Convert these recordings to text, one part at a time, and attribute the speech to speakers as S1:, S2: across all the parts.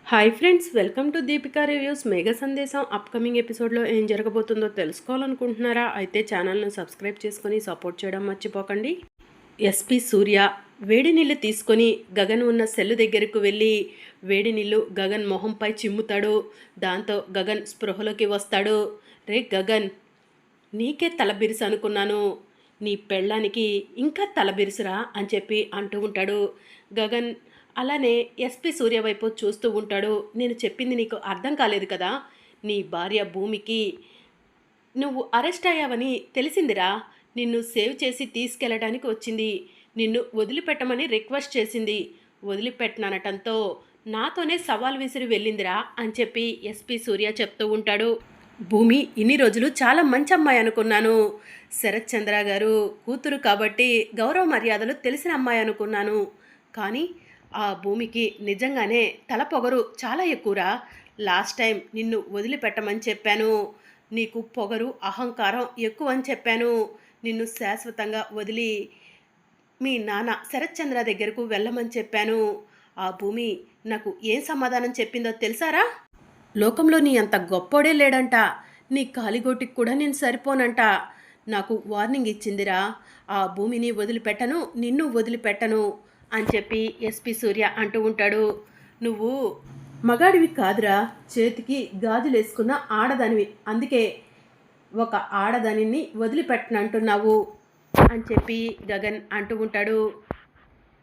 S1: Hi friends, welcome to Deepika reviews. మేఘ సందేశం upcoming ఎపిసోడ్లో ఏం జరగబోతుందో తెలుసుకోవాలనుకుంటున్నారా? అయితే ఛానల్ను సబ్స్క్రైబ్ చేసుకొని సపోర్ట్ చేయడం మర్చిపోకండి. ఎస్పీ సూర్య వేడి నీళ్ళు తీసుకొని గగన్ ఉన్న సెల్లు దగ్గరకు వెళ్ళి వేడి నీళ్ళు గగన్ మొహంపై చిమ్ముతాడు. దాంతో గగన్ స్పృహలోకి వస్తాడు. రే గగన్, నీకే తలబిరుసు అనుకున్నాను, నీ పెళ్ళానికి ఇంకా తలబిరుసురా అని చెప్పి అంటూ ఉంటాడు. గగన్ అలానే ఎస్పీ సూర్య వైపు చూస్తూ ఉంటాడు. నేను చెప్పింది నీకు అర్థం కాలేదు కదా? నీ భార్య భూమికి నువ్వు అరెస్ట్ అయ్యావని తెలిసిందిరా. నిన్ను సేవ్ చేసి తీసుకెళ్ళడానికి వచ్చింది. నిన్ను వదిలిపెట్టమని రిక్వెస్ట్ చేసింది. వదిలిపెట్టనటంతో నాతోనే సవాల్ విసిరి వెళ్ళిందిరా అని చెప్పి ఎస్పీ సూర్య చెప్తూ ఉంటాడు. భూమి ఇన్ని రోజులు చాలా మంచి అమ్మాయి అనుకున్నాను. శరత్ చంద్ర గారు కూతురు కాబట్టి గౌరవ మర్యాదలు తెలిసిన అమ్మాయి అనుకున్నాను. కానీ ఆ భూమికి నిజంగానే తల పొగరు చాలా ఎక్కువరా. లాస్ట్ టైం నిన్ను వదిలిపెట్టమని చెప్పాను. నీకు పొగరు అహంకారం ఎక్కువ అని చెప్పాను. నిన్ను శాశ్వతంగా వదిలి మీ నాన్న శరత్ చంద్ర దగ్గరకు వెళ్ళమని చెప్పాను. ఆ భూమి నాకు ఏం సమాధానం చెప్పిందో తెలుసారా? లోకంలో నీ అంత గొప్పోడే లేడంట. నీ కాలిగోటికి కూడా నేను సరిపోనంట. నాకు వార్నింగ్ ఇచ్చిందిరా. ఆ భూమిని వదిలిపెట్టను, నిన్ను వదిలిపెట్టను అని చెప్పి ఎస్పీ సూర్య అంటూ ఉంటాడు. నువ్వు మగాడివి కాదురా, చేతికి గాజులేసుకున్న ఆడదానివి. అందుకే ఒక ఆడదానిని వదిలిపెట్టనంటున్నావు అని చెప్పి గగన్ అంటూ ఉంటాడు.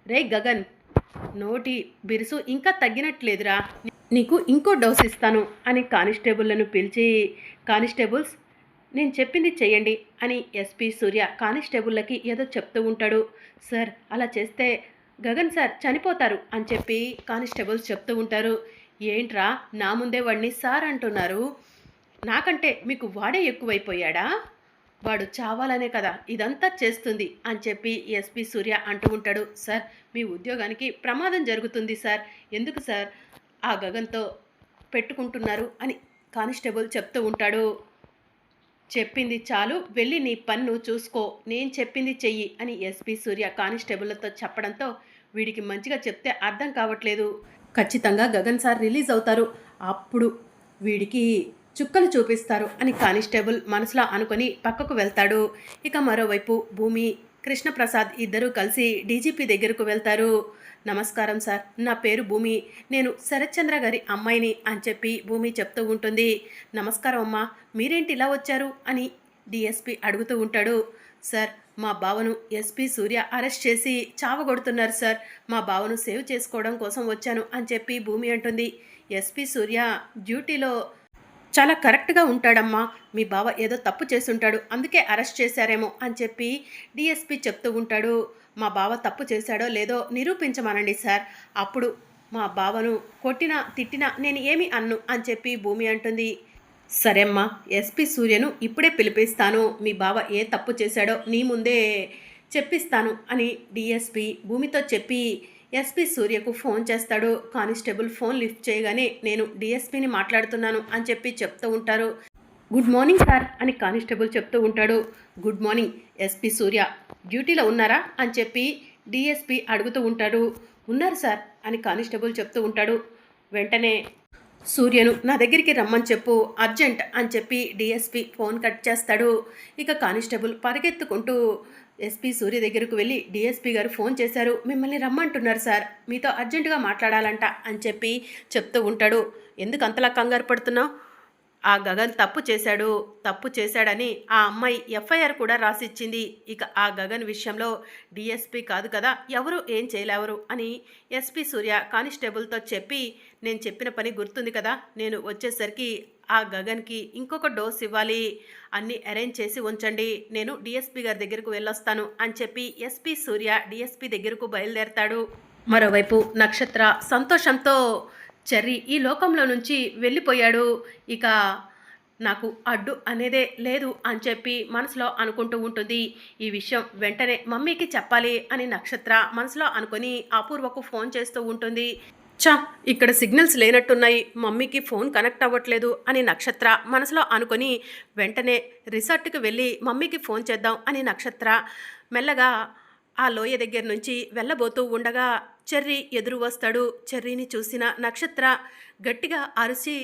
S1: రే గగన్, నోటి బిరుసు ఇంకా తగ్గినట్లేదురా. నీకు ఇంకో డోస్ ఇస్తాను అని కానిస్టేబుల్లను పిలిచి, కానిస్టేబుల్స్ నేను చెప్పింది చెయ్యండి అని ఎస్పీ సూర్య కానిస్టేబుల్లకి ఏదో చెప్తూ ఉంటాడు. సార్ అలా చేస్తే గగన్ సార్ చనిపోతారు అని చెప్పి కానిస్టేబుల్స్ చెప్తూ ఉంటారు. ఏంట్రా నా ముందే వాడిని సార్ అంటున్నారు? నాకంటే మీకు వాడే ఎక్కువైపోయాడా? వాడు చావాలనే కదా ఇదంతా చేస్తుంది అని చెప్పి ఎస్పీ సూర్య అంటూ ఉంటాడు. సార్ మీ ఉద్యోగానికి ప్రమాదం జరుగుతుంది సార్, ఎందుకు సార్ ఆ గగన్తో పెట్టుకుంటున్నారు అని కానిస్టేబుల్ చెప్తూ ఉంటాడు. చెప్పింది చాలు, వెళ్ళి నీ పన్ను చూసుకో, నేను చెప్పింది చెయ్యి అని ఎస్పీ సూర్య కానిస్టేబుల్తో చెప్పడంతో వీడికి మంచిగా చెప్తే అర్థం కావట్లేదు. ఖచ్చితంగా గగన్ సార్ రిలీజ్ అవుతారు, అప్పుడు వీడికి చుక్కలు చూపిస్తారు అని కానిస్టేబుల్ మనసులో అనుకొని పక్కకు వెళ్తాడు. ఇక మరోవైపు భూమి, కృష్ణప్రసాద్ ఇద్దరూ కలిసి డీజీపీ దగ్గరకు వెళ్తారు. నమస్కారం సార్, నా పేరు భూమి, నేను శరత్చంద్ర గారి అమ్మాయిని అని చెప్పి భూమి చెప్తూ ఉంటుంది. నమస్కారం అమ్మా, మీరేంటి ఇలా వచ్చారు అని డిఎస్పీ అడుగుతూ ఉంటాడు. సార్ మా బావను ఎస్పీ సూర్య అరెస్ట్ చేసి చావగొడుతున్నారు సార్, మా బావను సేవ్ చేసుకోవడం కోసం వచ్చాను అని చెప్పి భూమి అంటుంది. ఎస్పీ సూర్య డ్యూటీలో చాలా కరెక్ట్గా ఉంటాడమ్మా, మీ బావ ఏదో తప్పు చేసుంటాడు అందుకే అరెస్ట్ చేశారేమో అని చెప్పి డిఎస్పీ చెప్తూ ఉంటాడు. మా బావ తప్పు చేశాడో లేదో నిరూపించమనండి సార్, అప్పుడు మా బావను కొట్టినా తిట్టినా నేను ఏమి అన్ను అని చెప్పి భూమి అంటుంది. సరే అమ్మా, ఎస్పీ సూర్యను ఇప్పుడే పిలిపిస్తాను, మీ బావ ఏ తప్పు చేశాడో నీ ముందే చెప్పిస్తాను అని డిఎస్పీ భూమితో చెప్పి ఎస్పీ సూర్యకు ఫోన్ చేస్తాడు. కానిస్టేబుల్ ఫోన్ లిఫ్ట్ చేయగానే నేను డిఎస్పీని మాట్లాడుతున్నాను అని చెప్పి చెప్తూ ఉంటారు. గుడ్ మార్నింగ్ సార్ అని కానిస్టేబుల్ చెప్తూ ఉంటాడు. గుడ్ మార్నింగ్, ఎస్పీ సూర్య డ్యూటీలో ఉన్నారా అని చెప్పి డిఎస్పీ అడుగుతూ ఉంటాడు. ఉన్నారు సార్ అని కానిస్టేబుల్ చెప్తూ ఉంటాడు. వెంటనే సూర్యను నా దగ్గరికి రమ్మని చెప్పు, అర్జెంట్ అని చెప్పి డిఎస్పీ ఫోన్ కట్ చేస్తాడు. ఇక కానిస్టేబుల్ పరిగెత్తుకుంటూ ఎస్పీ సూర్య దగ్గరకు వెళ్ళి, డిఎస్పీ గారు ఫోన్ చేశారు, మిమ్మల్ని రమ్మంటున్నారు సార్, మీతో అర్జెంటుగా మాట్లాడాలంట అని చెప్పి చెప్తూ ఉంటాడు. ఎందుకు అంతలా కంగారు పడుతున్నావు? ఆ గగన్ తప్పు చేశాడని ఆ అమ్మాయి ఎఫ్ఐఆర్ కూడా రాసిచ్చింది. ఇక ఆ గగన్ విషయంలో డిఎస్పీ కాదు కదా ఎవరు ఏం చేయలేవరు అని ఎస్పీ సూర్య కానిస్టేబుల్తో చెప్పి, నేను చెప్పిన పని గుర్తుంది కదా, నేను వచ్చేసరికి ఆ గగన్కి ఇంకొక డోస్ ఇవ్వాలి, అన్నీ అరేంజ్ చేసి ఉంచండి, నేను డిఎస్పీ గారి దగ్గరకు వెళ్ళొస్తాను అని చెప్పి ఎస్పీ సూర్య డిఎస్పీ దగ్గరకు బయలుదేరతాడు. మరోవైపు నక్షత్ర సంతోషంతో చెర్రీ ఈ లోకంలో నుంచి వెళ్ళిపోయాడు, ఇక నాకు అడ్డు అనేదే లేదు అని చెప్పి మనసులో అనుకుంటూ ఉంటుంది. ఈ విషయం వెంటనే మమ్మీకి చెప్పాలి అని నక్షత్ర మనసులో అనుకొని అపూర్వకు ఫోన్ చేస్తూ ఉంటుంది. ఇక్కడ సిగ్నల్స్ లేనట్టున్నాయి, మమ్మీకి ఫోన్ కనెక్ట్ అవ్వట్లేదు అని నక్షత్ర మనసులో అనుకొని వెంటనే రిసార్ట్కి వెళ్ళి మమ్మీకి ఫోన్ చేద్దాం అని నక్షత్ర మెల్లగా ఆ లోయ దగ్గర నుంచి వెళ్ళబోతూ ఉండగా చెర్రీ ఎదురు వస్తాడు. చెర్రీని చూసిన నక్షత్ర గట్టిగా అరిచి,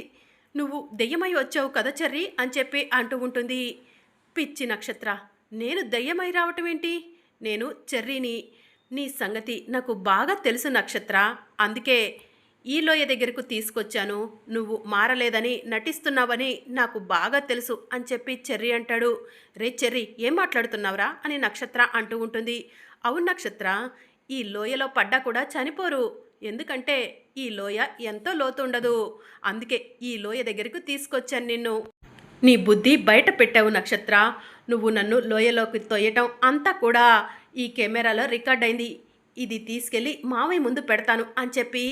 S1: నువ్వు దెయ్యమై వచ్చావు కదా చెర్రీ అని చెప్పి అంటూ ఉంటుంది. పిచ్చి నక్షత్ర, నేను దెయ్యమై రావటం ఏంటి? నేను చెర్రీని. నీ సంగతి నాకు బాగా తెలుసు నక్షత్ర. అందుకే ఈ లోయ దగ్గరకు తీసుకొచ్చాను. నువ్వు మారలేదని నటిస్తున్నావని నాకు బాగా తెలుసు అని చెప్పి చెర్రీ అంటాడు. రే చెర్రీ, ఏం మాట్లాడుతున్నావురా అని నక్షత్ర అంటూ ఉంటుంది. అవును నక్షత్ర, ఈ లోయలో పడ్డా కూడా చనిపోరు. ఎందుకంటే ఈ లోయ ఎంతో లోతుండదు. అందుకే ఈ లోయ దగ్గరకు తీసుకొచ్చాను నిన్ను. నీ బుద్ధి బయట పెట్టావు నక్షత్ర. నువ్వు నన్ను లోయలోకి తొయ్యటం అంతా కూడా ఈ కెమెరాలో రికార్డ్ అయింది. ఇది తీసుకెళ్ళి మావయ్య ముందు పెడతాను అని చెప్పి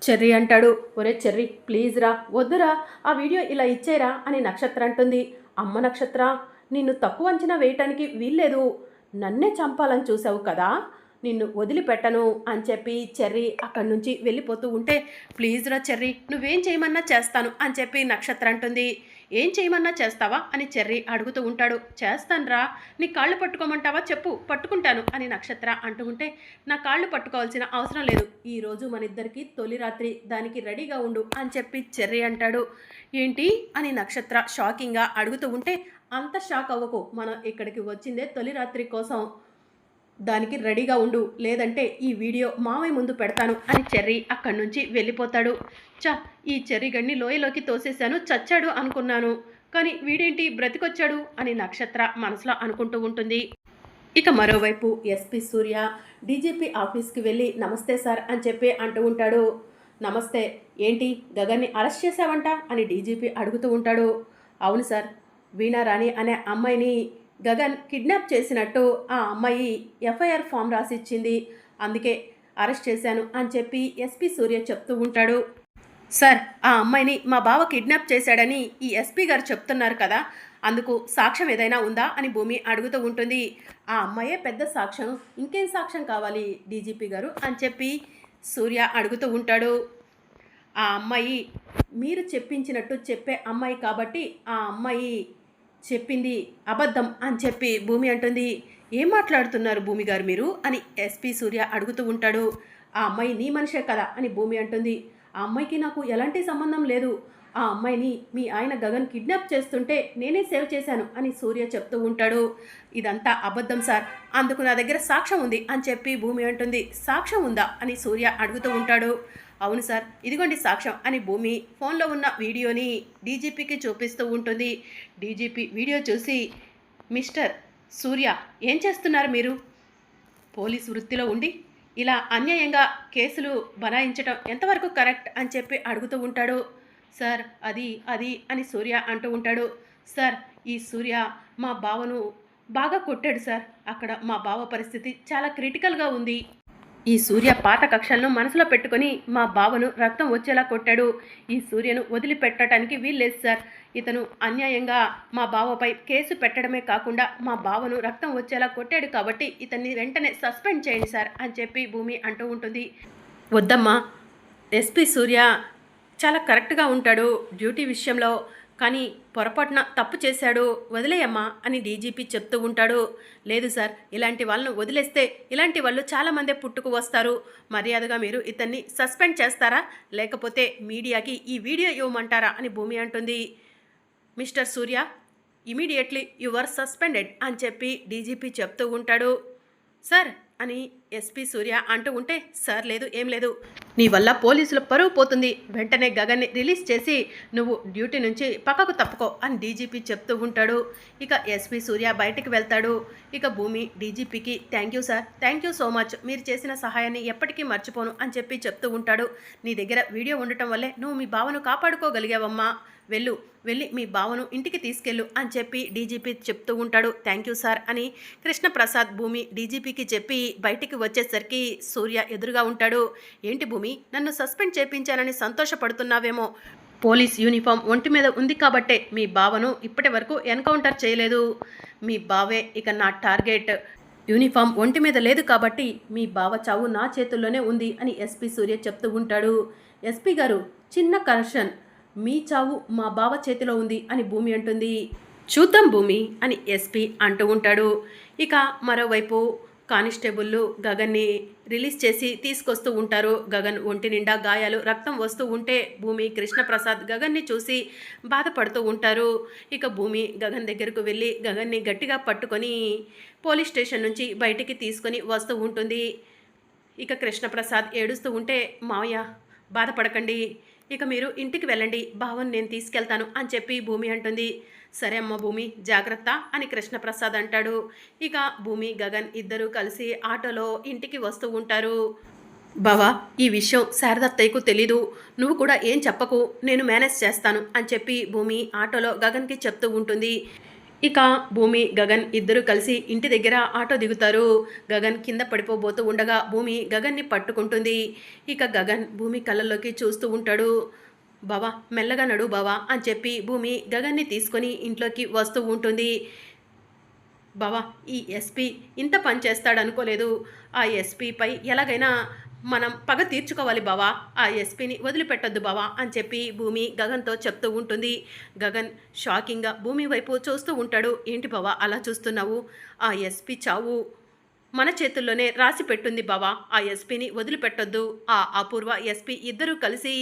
S1: చెర్రీ అంటాడు. ఒరే చెర్రీ, ప్లీజ్ రా, వద్దురా, ఆ వీడియో ఇలా ఇచ్చేరా అని నక్షత్ర అంటుంది. అమ్మ నక్షత్ర, నిన్ను తక్కువ అంచనా వేయటానికి వీల్లేదు. నన్నే చంపాలని చూసావు కదా, నిన్ను వదిలిపెట్టను అని చెప్పి చెర్రీ అక్కడి నుంచి వెళ్ళిపోతూ ఉంటే, ప్లీజ్ రా చెర్రీ, నువ్వేం చేయమన్నా చేస్తాను అని చెప్పి నక్షత్ర అంటుంది. ఏం చేయమన్నా చేస్తావా అని చెర్రీ అడుగుతూ ఉంటాడు. చేస్తానురా, నీ కాళ్ళు పట్టుకోమంటావా చెప్పు, పట్టుకుంటాను అని నక్షత్ర అంటూ ఉంటే, నా కాళ్ళు పట్టుకోవాల్సిన అవసరం లేదు. ఈరోజు మన ఇద్దరికి తొలి రాత్రి, దానికి రెడీగా ఉండు అని చెప్పి చెర్రీ అంటాడు. ఏంటి అని నక్షత్ర షాకింగ్గా అడుగుతూ ఉంటే, అంత షాక్ అవ్వకు, మనం ఇక్కడికి వచ్చిందే తొలి రాత్రి కోసం, దానికి రెడీగా ఉండు, లేదంటే ఈ వీడియో మావయ్య ముందు పెడతాను అని చెర్రీ అక్కడి నుంచి వెళ్ళిపోతాడు. ఈ చెర్రీ గడిని లోయలోకి తోసేశాను, చచ్చాడు అనుకున్నాను, కానీ వీడేంటి బ్రతికొచ్చాడు అని నక్షత్ర మనసులో అనుకుంటూ ఉంటుంది. ఇక మరోవైపు ఎస్పీ సూర్య డీజీపీ ఆఫీస్కి వెళ్ళి నమస్తే సార్ అని చెప్పి అంటూ ఉంటాడు. నమస్తే, ఏంటి గగన్ని అరెస్ట్ చేశావంట అని డీజీపీ అడుగుతూ ఉంటాడు. అవును సార్, వీణారాణి అనే అమ్మాయిని గగన్ కిడ్నాప్ చేసినట్టు ఆ అమ్మాయి ఎఫ్ఐఆర్ ఫామ్ రాసిచ్చింది, అందుకే అరెస్ట్ చేశాను అని చెప్పి ఎస్పీ సూర్య చెప్తూ ఉంటాడు. సార్, ఆ అమ్మాయిని మా బావ కిడ్నాప్ చేశాడని ఈ ఎస్పీ గారు చెప్తున్నారు కదా, అందుకు సాక్ష్యం ఏదైనా ఉందా అని భూమి అడుగుతూ ఉంటుంది. ఆ అమ్మాయే పెద్ద సాక్ష్యం, ఇంకేం సాక్ష్యం కావాలి డీజీపీ గారు అని చెప్పి సూర్య అడుగుతూ ఉంటాడు. ఆ అమ్మాయి మీరు చెప్పించినట్టు చెప్పే అమ్మాయి కాబట్టి ఆ అమ్మాయి చెప్పింది అబద్ధం అని చెప్పి భూమి అంటుంది. ఏం మాట్లాడుతున్నారు భూమి గారు మీరు అని ఎస్పీ సూర్య అడుగుతూ ఉంటాడు. ఆ అమ్మాయి నీ మనిషే కదా అని భూమి అంటుంది. ఆ అమ్మాయికి నాకు ఎలాంటి సంబంధం లేదు. ఆ అమ్మాయిని మీ ఆయన గగన్ కిడ్నాప్ చేస్తుంటే నేనే సేవ్ చేశాను అని సూర్య చెప్తూ ఉంటాడు. ఇదంతా అబద్ధం సార్, అందుకు నా దగ్గర సాక్ష్యం ఉంది అని చెప్పి భూమి అంటుంది. సాక్ష్యం ఉందా అని సూర్య అడుగుతూ ఉంటాడు. అవును సార్, ఇదిగోండి సాక్ష్యం అని భూమి ఫోన్లో ఉన్న వీడియోని డీజీపీకి చూపిస్తూ ఉంటుంది. డీజీపీ వీడియో చూసి, మిస్టర్ సూర్య, ఏం చేస్తున్నారు మీరు? పోలీసు వృత్తిలో ఉండి ఇలా అన్యాయంగా కేసులు బనాయించడం ఎంతవరకు కరెక్ట్ అని చెప్పి అడుగుతూ ఉంటాడు. సార్, అది అని సూర్య అంటూ ఉంటాడు. సార్, ఈ సూర్య మా బావను బాగా కొట్టాడు సార్. అక్కడ మా బావ పరిస్థితి చాలా క్రిటికల్గా ఉంది. ఈ సూర్య పాత కక్షలను మనసులో పెట్టుకొని మా బావను రక్తం వచ్చేలా కొట్టాడు. ఈ సూర్యను వదిలిపెట్టడానికి వీల్లేదు సార్. ఇతను అన్యాయంగా మా బావపై కేసు పెట్టడమే కాకుండా మా బావను రక్తం వచ్చేలా కొట్టాడు కాబట్టి ఇతన్ని వెంటనే సస్పెండ్ చేయండి సార్ అని చెప్పి భూమి అంటూ ఉంటుంది. వద్దమ్మా, ఎస్పీ సూర్య చాలా కరెక్ట్గా ఉంటాడు డ్యూటీ విషయంలో, కానీ పొరపాటున తప్పు చేశాడు, వదిలేయమ్మా అని డీజీపీ చెప్తూ ఉంటాడు. లేదు సార్, ఇలాంటి వాళ్ళను వదిలేస్తే ఇలాంటి వాళ్ళు చాలామందే పుట్టుకు వస్తారు. మర్యాదగా మీరు ఇతన్ని సస్పెండ్ చేస్తారా, లేకపోతే మీడియాకి ఈ వీడియో ఇవ్వమంటారా అని భూమి అంటుంది. Mister Surya, immediately you are suspended అని చెప్పి డీజీపీ చెప్తూ ఉంటాడు. సార్ అని ఎస్పీ సూర్య అంటూ ఉంటే, సార్ లేదు, ఏం లేదు, నీ వల్ల పోలీసుల పరువు పోతుంది, వెంటనే గగన్ని రిలీజ్ చేసి నువ్వు డ్యూటీ నుంచి పక్కకు తప్పుకో అని డీజీపీ చెప్తూ ఉంటాడు. ఇక ఎస్పీ సూర్య బయటికి వెళ్తాడు. ఇక భూమి డీజీపీకి thank you sir, thank you so much, మీరు చేసిన సహాయాన్ని ఎప్పటికీ మర్చిపోను అని చెప్పి చెప్తూ ఉంటాడు. నీ దగ్గర వీడియో ఉండటం వల్లే నువ్వు మీ బావను కాపాడుకోగలిగావమ్మా, వెళ్ళి మీ బావను ఇంటికి తీసుకెళ్ళు అని చెప్పి డీజీపీ చెప్తూ ఉంటాడు. థ్యాంక్ యూ సార్ అని కృష్ణప్రసాద్ భూమి డీజీపీకి చెప్పి బయటికి వచ్చేసరికి సూర్య ఎదురుగా ఉంటాడు. ఏంటి భూమి, నన్ను సస్పెండ్ చేయించానని సంతోషపడుతున్నావేమో, పోలీస్ యూనిఫామ్ ఒంటి మీద ఉంది కాబట్టే మీ బావను ఇప్పటి వరకు ఎన్కౌంటర్ చేయలేదు. మీ బావే ఇక నా టార్గెట్. యూనిఫామ్ ఒంటి మీద లేదు కాబట్టి మీ బావ చావు నా చేతుల్లోనే ఉంది అని ఎస్పీ సూర్య చెప్తూ ఉంటాడు. ఎస్పీ గారు, చిన్న కరెక్షన్, మీ చావు మా బావ చేతిలో ఉంది అని భూమి అంటుంది. చూద్దాం భూమి అని ఎస్పీ అంటూ ఉంటాడు. ఇక మరోవైపు కానిస్టేబుల్లు గగన్ని రిలీజ్ చేసి తీసుకొస్తూ ఉంటారు. గగన్ ఒంటి నిండా గాయాలు, రక్తం వస్తూ ఉంటే భూమి, కృష్ణప్రసాద్ గగన్ని చూసి బాధపడుతూ ఉంటారు. ఇక భూమి గగన్ దగ్గరకు వెళ్ళి గగన్ని గట్టిగా పట్టుకొని పోలీస్ స్టేషన్ నుంచి బయటికి తీసుకొని వస్తూ ఉంటుంది. ఇక కృష్ణప్రసాద్ ఏడుస్తూ ఉంటే, మావయ్య బాధపడకండి, ఇక మీరు ఇంటికి వెళ్ళండి, బావని నేను తీసుకెళ్తాను అని చెప్పి భూమి అంటుంది. సరే అమ్మ భూమి, జాగ్రత్త అని కృష్ణప్రసాద్ అంటాడు. ఇక భూమి, గగన్ ఇద్దరూ కలిసి ఆటోలో ఇంటికి వస్తూ ఉంటారు. బావా, ఈ విషయం శారదత్తయ్యకు తెలీదు, నువ్వు కూడా ఏం చెప్పకు, నేను మేనేజ్ చేస్తాను అని చెప్పి భూమి ఆటోలో గగన్కి చెప్తూ ఉంటుంది. ఇక భూమి, గగన్ ఇద్దరు కలిసి ఇంటి దగ్గర ఆటో దిగుతారు. గగన్ కింద పడిపోబోతూ ఉండగా భూమి గగన్ని పట్టుకుంటుంది. ఇక గగన్ భూమి కళ్ళల్లోకి చూస్తూ ఉంటాడు. బావా మెల్లగా నడు బావా అని చెప్పి భూమి గగన్ని తీసుకొని ఇంట్లోకి వస్తూ ఉంటుంది. బావా, ఈ ఎస్పీ ఇంత పని చేస్తాడు అనుకోలేదు, ఆ ఎస్పీపై ఎలాగైనా మనం పగ తీర్చుకోవాలి బావా, ఆ ఎస్పీని వదిలిపెట్టొద్దు బావా అని చెప్పి భూమి గగన్తో చెప్తూ ఉంటుంది. గగన్ షాకింగ్గా భూమి వైపు చూస్తూ ఉంటాడు. ఏంటి బావా అలా చూస్తున్నావు, ఆ ఎస్పీ చావు మన చేతుల్లోనే రాసి పెట్టుంది బావా, ఆ ఎస్పీని వదిలిపెట్టొద్దు, ఆ అపూర్వ ఎస్పీ ఇద్దరూ కలిసి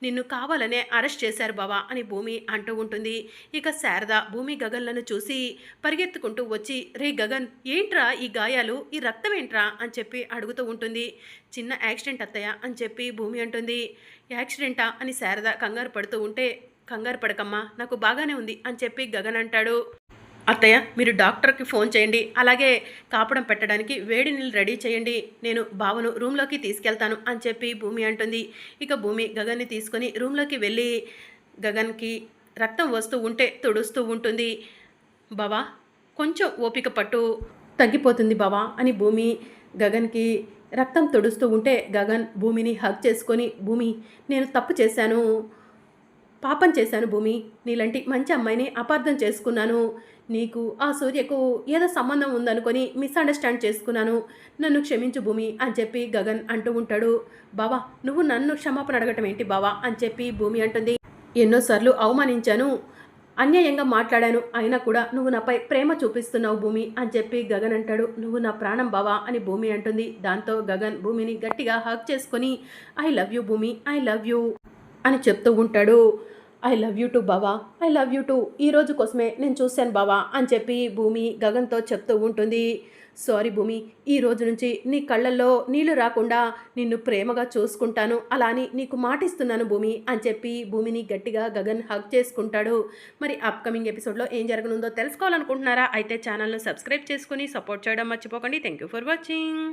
S1: నిన్ను కావాలనే అరెస్ట్ చేశారు బావా అని భూమి అంటూ ఉంటుంది. ఇక శారద భూమి గగన్లను చూసి పరిగెత్తుకుంటూ వచ్చి, రే గగన్ ఏంట్రా ఈ గాయాలు, ఈ రక్తం ఏంట్రా అని చెప్పి అడుగుతూ ఉంటుంది. చిన్న యాక్సిడెంట్ అత్తయ్య అని చెప్పి భూమి అంటుంది. యాక్సిడెంటా అని శారద కంగారు పడుతూ ఉంటే, కంగారు పడకమ్మా, నాకు బాగానే ఉంది అని చెప్పి గగన్ అంటాడు. అత్తయ్య మీరు డాక్టర్కి ఫోన్ చేయండి, అలాగే కాపడం పెట్టడానికి వేడి నీళ్ళు రెడీ చేయండి, నేను బావను రూమ్లోకి తీసుకెళ్తాను అని చెప్పి భూమి అంటుంది. ఇక భూమి గగన్ని తీసుకొని రూమ్లోకి వెళ్ళి గగన్కి రక్తం వస్తూ ఉంటే తుడుస్తూ ఉంటుంది. బావా కొంచెం ఓపిక పట్టు, తగ్గిపోతుంది బావా అని భూమి గగన్కి రక్తం తుడుస్తూ ఉంటే గగన్ భూమిని హగ్ చేసుకొని, భూమి నేను తప్పు చేశాను, పాపం చేశాను భూమి, నీలాంటి మంచి అమ్మాయిని అపార్థం చేసుకున్నాను, నీకు ఆ సూర్యకు ఏదో సంబంధం ఉందనుకొని మిస్అండర్స్టాండ్ చేసుకున్నాను, నన్ను క్షమించు భూమి అని చెప్పి గగన్ అంటూ ఉంటాడు. బావా నువ్వు నన్ను క్షమాపణ అడగటం ఏంటి బావా అని చెప్పి భూమి అంటుంది. ఎన్నోసార్లు అవమానించాను, అన్యాయంగా మాట్లాడాను, అయినా కూడా నువ్వు నాపై ప్రేమ చూపిస్తున్నావు భూమి అని చెప్పి గగన్ అంటాడు. నువ్వు నా ప్రాణం బావా అని భూమి అంటుంది. దాంతో గగన్ భూమిని గట్టిగా హగ్ చేసుకొని, ఐ లవ్ యూ భూమి, ఐ లవ్ యూ అని చెప్తూ ఉంటాడు. ఐ లవ్ యూ టు బావా, ఐ లవ్ యూ టు, ఈ రోజు కోసమే నేను చూశాను బావా అని చెప్పి భూమి గగన్తో చెప్తూ ఉంటుంది. సారీ భూమి, ఈ రోజు నుంచి నీ కళ్ళల్లో నీళ్లు రాకుండా నిన్ను ప్రేమగా చూసుకుంటాను, అలా అని నీకు మాటిస్తున్నాను భూమి అని చెప్పి భూమిని గట్టిగా గగన్ హగ్ చేసుకుంటాడు. మరి అప్కమింగ్ ఎపిసోడ్లో ఏం జరగనుందో తెలుసుకోవాలనుకుంటున్నారా? అయితే ఛానల్ను సబ్స్క్రైబ్ చేసుకుని సపోర్ట్ చేయడం మర్చిపోకండి. Thank you for watching.